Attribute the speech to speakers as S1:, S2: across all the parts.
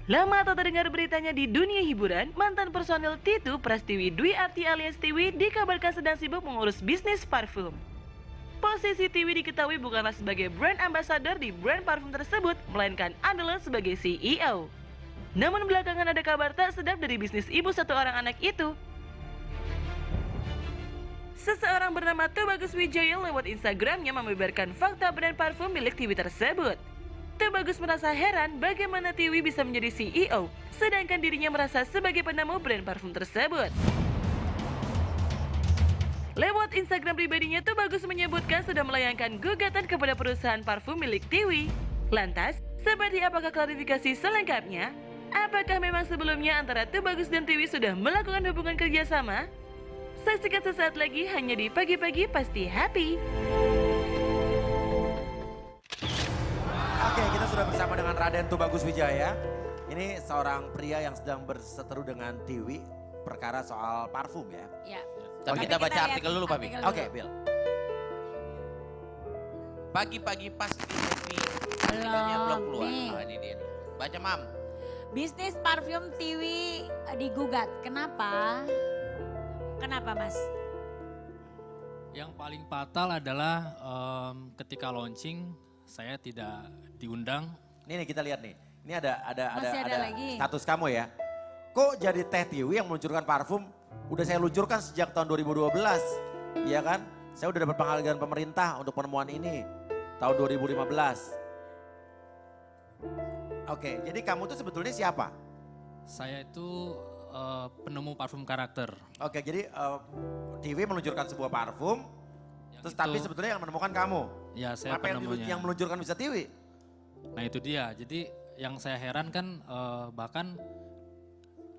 S1: Lama tak terdengar beritanya di dunia hiburan, mantan personil Titu Prastiwi Dwi Arti alias Tiwi dikabarkan sedang sibuk mengurus bisnis parfum. Posisi Tiwi diketahui bukanlah sebagai brand ambassador di brand parfum tersebut, melainkan adalah sebagai CEO. Namun belakangan ada kabar tak sedap dari bisnis ibu satu orang anak itu. Seseorang bernama Tubagus Wijaya lewat Instagramnya membeberkan fakta brand parfum milik Tiwi tersebut. Tubagus merasa heran bagaimana Tiwi bisa menjadi CEO, sedangkan dirinya merasa sebagai penemu brand parfum tersebut. Lewat Instagram pribadinya, Tubagus menyebutkan sudah melayangkan gugatan kepada perusahaan parfum milik Tiwi. Lantas, seperti apakah klarifikasi selengkapnya? Apakah memang sebelumnya antara Tubagus dan Tiwi sudah melakukan hubungan kerjasama? Saksikan sesaat lagi hanya di Pagi-Pagi Pasti Happy.
S2: Oke, kita sudah bersama dengan Raden Tubagus Wijaya. Ini seorang pria yang sedang berseteru dengan Tiwi perkara soal parfum ya.
S3: Ya.
S4: Tapi kita baca artikel dulu, Pak Bi.
S3: artikel dulu.
S2: Oke, Bill.
S4: Pagi-pagi pasti happy. Artikelnya belum keluar.
S3: nih.
S4: Oh, ini dia nih. Baca, Mam.
S3: Bisnis parfum Tiwi digugat. Kenapa? Kenapa, Mas?
S5: Yang paling fatal adalah ketika launching saya tidak diundang.
S2: Ini nih kita lihat nih. Ini ada
S3: Masih ada lagi.
S2: status kamu ya. Kok jadi Teh Tiwi yang meluncurkan parfum udah saya luncurkan sejak tahun 2012. Iya kan? Saya udah dapat penghargaan pemerintah untuk penemuan ini tahun 2015. Oke, jadi kamu tuh sebetulnya siapa?
S5: Saya itu penemu parfum karakter.
S2: Oke, jadi Tiwi meluncurkan sebuah parfum, terus tapi sebetulnya yang menemukan kamu.
S5: Ya, saya
S2: Apa
S5: penemunya.
S2: yang meluncurkan bisa Tiwi?
S5: Nah itu dia. Jadi yang saya heran kan bahkan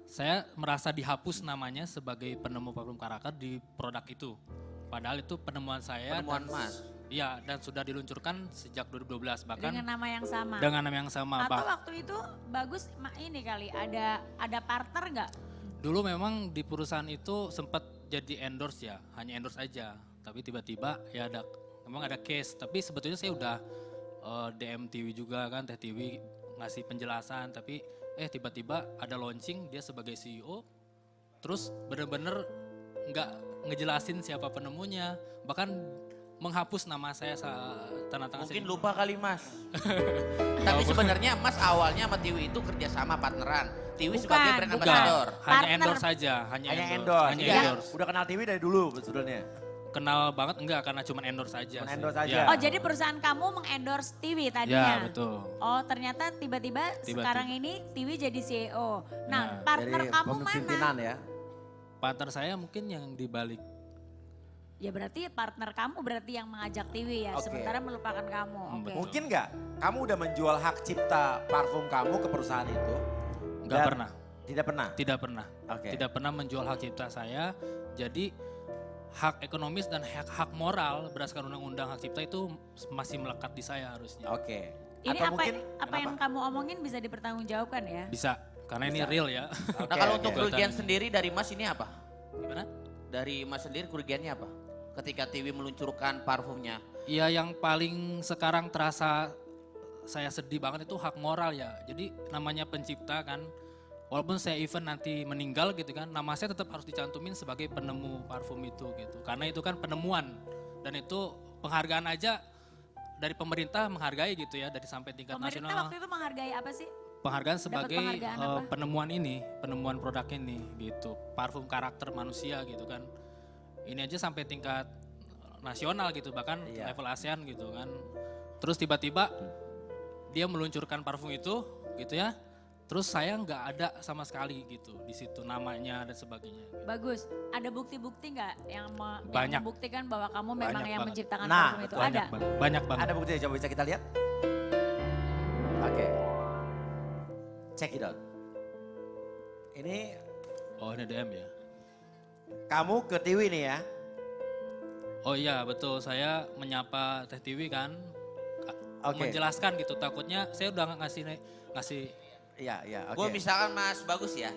S5: saya merasa dihapus namanya sebagai penemu parfum karakter di produk itu. Padahal itu penemuan saya.
S4: Penemuan
S5: dan,
S4: Mas.
S5: Iya, dan sudah diluncurkan sejak 2012 bahkan
S3: Dengan nama yang sama.
S5: dengan nama yang sama.
S3: Atau waktu itu bagus ini kali ada partner nggak?
S5: Dulu memang di perusahaan itu sempat jadi endorse ya, hanya endorse aja. Tapi tiba-tiba ya memang ada case. Tapi sebetulnya saya udah DM Tiwi juga kan, Teh Tiwi ngasih penjelasan. Tapi tiba-tiba ada launching dia sebagai CEO. Terus bener-bener nggak ngejelasin siapa penemunya. Bahkan menghapus nama saya tanda tangan.
S4: Mungkin lupa kali, Mas. Tapi sebenarnya Mas awalnya sama Tiwi itu kerjasama partneran. Tiwi sebagai brand
S3: bukan.
S4: ambassador.
S5: Hanya
S3: Partner.
S5: endorse saja, hanya
S2: endorse.
S5: Hanya
S2: Iya.
S5: endorse.
S2: Udah kenal Tiwi dari dulu sebetulnya.
S5: Kenal banget enggak karena cuma endorse aja.
S2: Cuma
S5: sih.
S2: endorse aja.
S5: Ya.
S3: Oh jadi perusahaan kamu mengendorse Tiwi
S5: Ya,
S3: tadinya?
S5: betul.
S3: Oh ternyata tiba-tiba sekarang ini Tiwi jadi CEO. Nah partner
S2: Dari
S3: kamu mana?
S2: pimpinan ya.
S5: Partner saya mungkin yang dibalik.
S3: Ya berarti partner kamu berarti yang mengajak Tiwi ya,
S2: Oke.
S3: sementara melupakan kamu. Oke.
S5: betul.
S2: Mungkin nggak kamu udah menjual hak cipta parfum kamu ke perusahaan itu?
S5: Enggak
S2: Dan-
S5: pernah.
S2: Tidak pernah?
S5: Tidak pernah.
S2: Oke.
S5: Tidak pernah menjual hak cipta saya. Jadi hak ekonomis dan hak moral berdasarkan undang-undang hak cipta itu masih melekat di saya harusnya.
S2: Oke.
S3: Ini
S2: Atau mungkin,
S3: apa yang kamu omongin bisa dipertanggungjawabkan ya?
S5: Bisa, karena ini real ya.
S4: Nah
S2: Oke,
S4: kalau
S2: oke.
S4: untuk kerugian sendiri dari Mas ini apa?
S5: Gimana?
S4: Dari Mas sendiri kerugiannya apa? Ketika Tiwi meluncurkan parfumnya.
S5: Ya yang paling sekarang terasa saya sedih banget itu hak moral ya. Jadi namanya pencipta kan, walaupun saya event nanti meninggal gitu kan, nama saya tetap harus dicantumin sebagai penemu parfum itu gitu. Karena itu kan penemuan dan itu penghargaan aja dari pemerintah menghargai gitu ya, dari sampai tingkat
S3: Pemerintah
S5: nasional.
S3: waktu itu menghargai apa sih?
S5: Penghargaan sebagai
S3: penghargaan apa?
S5: penemuan ini, penemuan produk ini gitu. Parfum karakter manusia gitu kan. Ini aja sampai tingkat nasional gitu, bahkan
S2: Iya.
S5: level ASEAN gitu kan. Terus tiba-tiba dia meluncurkan parfum itu gitu ya. Terus saya nggak ada sama sekali gitu di situ namanya dan sebagainya. Gitu.
S3: Bagus. Ada bukti-bukti nggak yang
S5: Banyak.
S3: membuktikan bahwa kamu memang
S5: Banyak
S3: yang
S5: banget.
S3: menciptakan
S2: Nah,
S3: parfum itu?
S5: Banyak
S3: Ada.
S5: banget. Banyak banget.
S2: ada buktinya, coba bisa kita lihat? Oke. Check it out. Ini
S5: Oh ini DM ya.
S2: kamu ke Tiwi nih ya?
S5: Oh iya betul, saya menyapa Teh Tiwi kan.
S2: Oke.
S5: Menjelaskan gitu, takutnya saya udah ngasih
S2: Iya, iya, oke.
S4: Gue misalkan Mas bagus ya.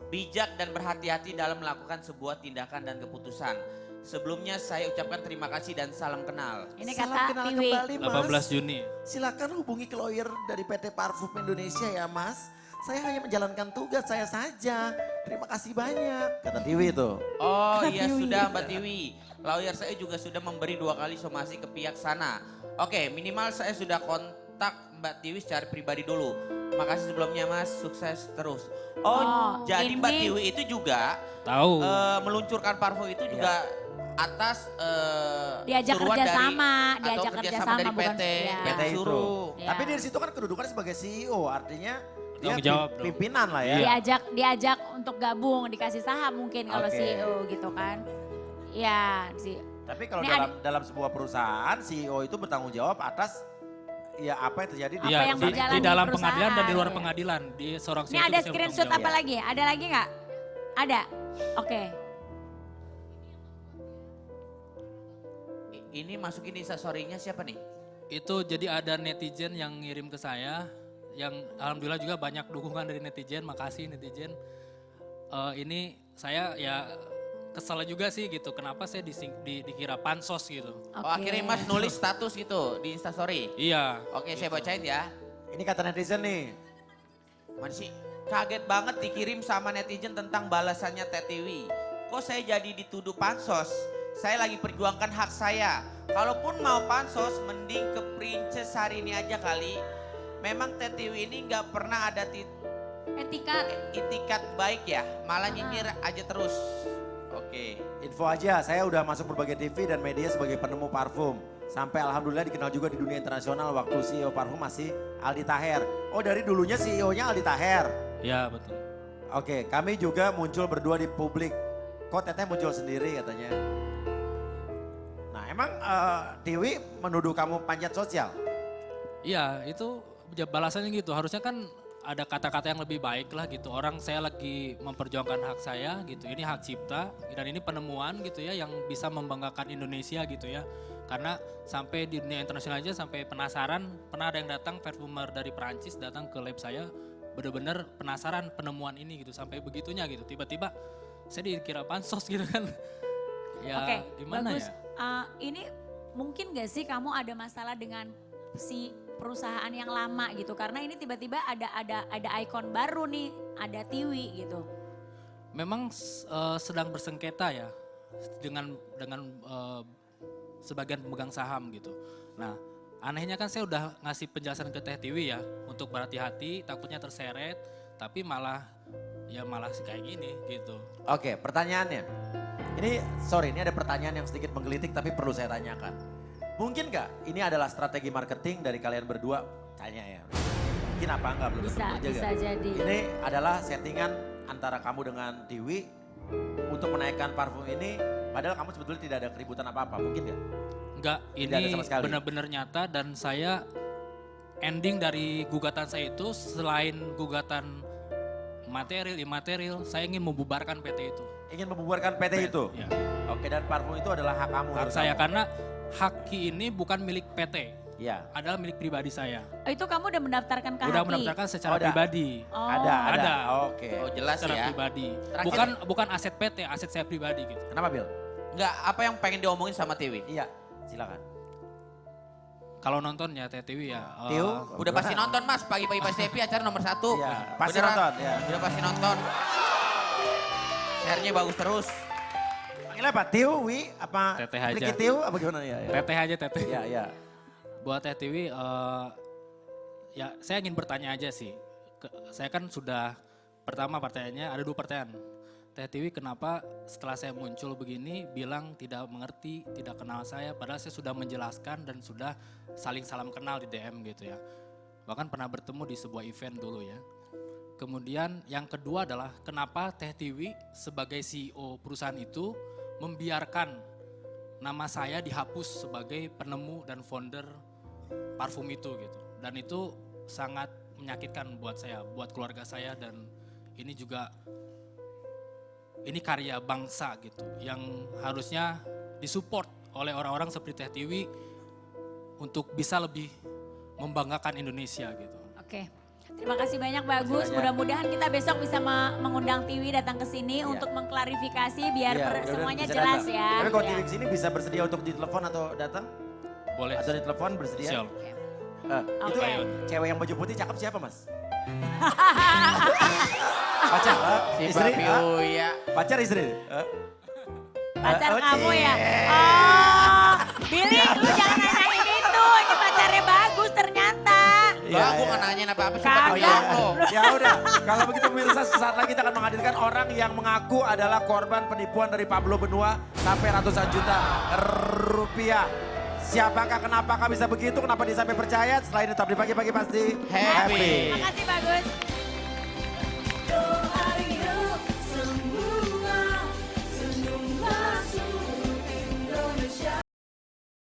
S4: Bijak dan berhati-hati dalam melakukan sebuah tindakan dan keputusan. Sebelumnya saya ucapkan terima kasih dan salam kenal.
S3: Ini
S2: Salam
S3: kata
S2: kenal
S3: Tiwi.
S2: kembali, Mas.
S5: 18 Juni.
S2: Silakan hubungi ke lawyer dari PT Parfum Indonesia ya Mas. Saya hanya menjalankan tugas saya saja. Terima kasih banyak, kata Tiwi itu.
S4: Oh iya sudah Mbak Tiwi. Lawyer saya juga sudah memberi 2 kali somasi ke pihak sana. Oke, minimal saya sudah kontak Mbak Tiwi secara pribadi dulu. Makasih sebelumnya Mas, sukses terus. Oh, jadi Mbak
S3: ini-
S4: Tiwi itu juga
S5: Tahu.
S4: meluncurkan parfum itu juga atas
S3: Diajak
S4: suruhan
S3: kerjasama,
S4: dari,
S3: diajak
S4: atau kerjasama
S3: kerjasama,
S4: dari
S3: bukan-
S4: PT,
S3: ya.
S2: PT itu.
S4: suruh.
S3: Ya.
S2: Tapi dari situ kan kedudukannya sebagai CEO, artinya dia
S5: Tanggung jawab dong.
S2: pimpinan lah ya.
S3: Diajak untuk gabung, dikasih saham mungkin kalau
S2: Oke.
S3: CEO gitu kan. Ya sih.
S2: Tapi kalau
S3: Ini
S2: dalam sebuah perusahaan, CEO itu bertanggung jawab atas ya apa yang terjadi
S3: Apa
S5: Iya,
S3: yang
S5: di
S3: berjalan
S5: di
S3: di
S5: dalam
S3: perusahaan,
S5: pengadilan dan di luar
S3: ya.
S5: pengadilan. Di seorang
S3: Ini
S5: CEO
S3: ada
S5: itu
S3: screenshot
S5: bertanggung
S3: apa
S5: jawab.
S3: lagi? Ada lagi nggak? Ada. Oke.
S4: Ini masukin instastory-nya siapa nih?
S5: Itu jadi ada netizen yang ngirim ke saya, yang alhamdulillah juga banyak dukungan dari netizen, makasih netizen. Ini saya ya kesal juga sih gitu, kenapa saya dikira pansos gitu.
S4: Oh
S3: Oke.
S4: akhirnya Mas nulis status gitu di instastory.
S5: Iya.
S4: Oke saya bacain ya.
S2: ini kata netizen nih.
S4: Mana sih? Kaget banget dikirim sama netizen tentang balasannya Teh Tiwi. Kok saya jadi dituduh pansos? Saya lagi perjuangkan hak saya. Kalaupun mau pansos, mending ke Princess hari ini aja kali. Memang Teh Tiwi ini nggak pernah ada
S3: Etikat.
S4: itikat baik ya, malah nyinyir aja terus. Oke.
S2: Info aja, saya udah masuk berbagai TV dan media sebagai penemu parfum. Sampai alhamdulillah dikenal juga di dunia internasional waktu CEO parfum masih Aldi Taher. Oh dari dulunya CEO-nya Aldi Taher.
S5: Iya betul.
S2: Oke, kami juga muncul berdua di publik. Kok Teteh muncul sendiri katanya. Nah emang Tiwi menuduh kamu panjat sosial?
S5: Iya itu balasannya gitu, harusnya kan ada kata-kata yang lebih baik lah gitu. Orang saya lagi memperjuangkan hak saya gitu, ini hak cipta dan ini penemuan gitu ya yang bisa membanggakan Indonesia gitu ya. Karena sampai di dunia internasional aja sampai penasaran, pernah ada yang datang perfumer dari Perancis datang ke lab saya, bener-bener penasaran penemuan ini gitu, sampai begitunya gitu. Tiba-tiba saya dikira pansos gitu kan. Ya
S3: Oke,
S5: gimana
S3: bagus.
S5: ya?
S3: Ini mungkin gak sih kamu ada masalah dengan si perusahaan yang lama gitu? Karena ini tiba-tiba ada ikon baru nih, ada Tiwi gitu.
S5: Memang sedang bersengketa ya dengan sebagian pemegang saham gitu. Nah, anehnya kan saya udah ngasih penjelasan ke Teh Tiwi ya untuk berhati-hati, takutnya terseret, tapi malah kayak gini gitu.
S2: Oke, pertanyaannya. Ini ada pertanyaan yang sedikit menggelitik tapi perlu saya tanyakan. Mungkin gak ini adalah strategi marketing dari kalian berdua? Tanya ya. Mungkin apa enggak belum
S3: Bisa,
S2: tentu
S3: bisa
S2: juga.
S3: jadi.
S2: Ini adalah settingan antara kamu dengan Tiwi untuk menaikkan parfum ini. Padahal kamu sebetulnya tidak ada keributan apa-apa. Mungkin gak?
S5: Enggak,
S2: Tidak ada
S5: ini
S2: sama sekali.
S5: benar-benar nyata dan saya ending dari gugatan saya itu selain gugatan material, imaterial, saya ingin membubarkan PT itu.
S2: Ingin membubarkan PT itu?
S5: Ya.
S2: Oke, dan parfum itu adalah hak kamu.
S5: Hak
S2: menurut
S5: saya
S2: kamu?
S5: karena Haki ini bukan milik PT,
S2: Iya.
S5: adalah milik pribadi saya.
S3: Itu kamu udah mendaftarkan ke
S5: Udah
S3: Haki?
S5: mendaftarkan secara
S2: Oh, ada.
S5: pribadi.
S3: Oh.
S2: Ada. Oke.
S4: Oh jelas
S5: Secara
S4: ya.
S5: pribadi.
S4: Terakhir-
S5: Bukan aset PT, aset saya pribadi gitu.
S2: Kenapa Bill?
S4: Enggak, apa yang pengen diomongin sama Tiwi?
S2: Iya, silakan.
S5: Kalau nonton ya Teh Tiwi ya.
S2: Tiu?
S4: Udah pasti nonton Mas, pagi-pagi Pas Devi acara nomor 1.
S2: Iya, pasti
S4: Beneran.
S2: nonton, ya.
S4: Udah pasti nonton. Share-nya bagus terus.
S2: Panggilnya apa? Tiu, Wi, apa?
S5: Teteh aja.
S2: Pliki Tiu, apa gimana ya?
S5: Teteh aja Teteh.
S2: Iya, iya.
S5: Buat Teh Tiwi, ya saya ingin bertanya aja sih. Saya kan sudah, pertama pertanyaannya ada 2 pertanyaan. Teh Tiwi kenapa setelah saya muncul begini bilang tidak mengerti, tidak kenal saya. Padahal saya sudah menjelaskan dan sudah saling salam kenal di DM gitu ya. Bahkan pernah bertemu di sebuah event dulu ya. Kemudian yang kedua adalah kenapa Teh Tiwi sebagai CEO perusahaan itu membiarkan nama saya dihapus sebagai penemu dan founder parfum itu gitu. Dan itu sangat menyakitkan buat saya, buat keluarga saya dan ini juga ini karya bangsa gitu yang harusnya disupport oleh orang-orang seperti Teh Tiwi untuk bisa lebih membanggakan Indonesia gitu.
S3: Oke. Terima kasih banyak Bagus.
S2: banyak.
S3: Mudah-mudahan kita besok bisa mengundang Tiwi datang ke sini
S2: Iya.
S3: untuk mengklarifikasi biar
S2: Iya, mudah-mudahan
S3: semuanya
S2: bisa
S3: jelas
S2: datang.
S3: ya.
S2: Tapi kalau
S3: Ya.
S2: Tiwi kesini bisa bersedia untuk ditelepon atau datang?
S5: Boleh.
S2: Atau ditelepon bersedia?
S5: Siap.
S3: Oke.
S2: Itu
S3: Oke.
S2: cewek yang baju putih cakep siapa mas? Pacar?
S4: Si
S2: Istri?
S4: Babi
S2: Hah?
S4: Uya.
S2: Pacar istri?
S3: Pacar
S2: Oh,
S3: kamu ya?
S2: cie.
S3: Oh, Billy lu jangan nanyain itu. Ini pacarnya bagus ternyata.
S2: Iya,
S4: Lah, gue
S2: iya.
S4: gak nanyain apa-apa.
S3: Kagak.
S4: Sumpah doyan lo.
S2: Ya udah, kalau begitu pemirsa sesaat lagi kita akan menghadirkan orang yang mengaku adalah korban penipuan dari Pablo Benua sampai ratusan juta rupiah. Siapakah, kenapakah bisa begitu, kenapa dia sampai percaya? Setelah ini tetap di pagi-pagi pasti
S4: Happy.
S3: Makasih bagus.